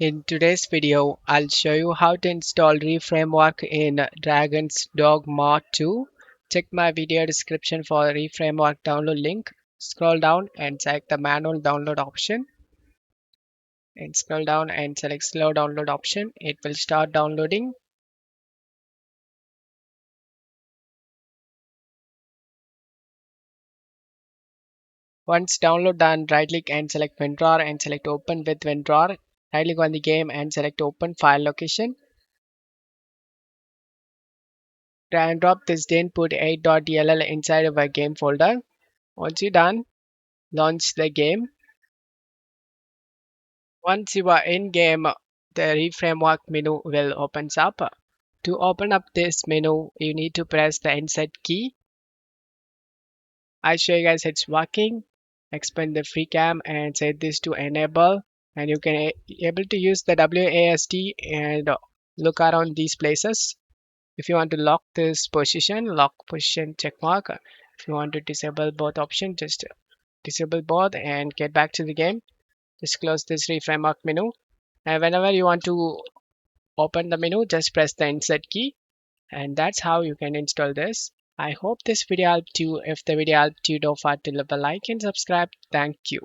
In today's video, I'll show you how to install REFramework in Dragon's Dogma 2. Check my video description for REFramework download link. Scroll down and select the manual download option and scroll down and select slow download option. It will start downloading. Once download done, right click and select WinRAR and select open with WinRAR. Right click on the game and select open file location. Drag and drop this input 8.dll inside of a game folder. Once you're done, launch the game. Once you are in game, the REFramework menu will opens up. To open up this menu, you need to press the insert key. I show you guys it's working. Expand the free cam and set this to enable, and you can able to use the WASD and look around these places. If you want to lock this position, lock position check mark. If you want to disable both options, just disable both and get back to the game. Just close this REFramework menu. And whenever you want to open the menu, just press the insert key, and that's how you can install this. I hope this video helped you. If the video helped you, don't forget to leave a like and subscribe. Thank you.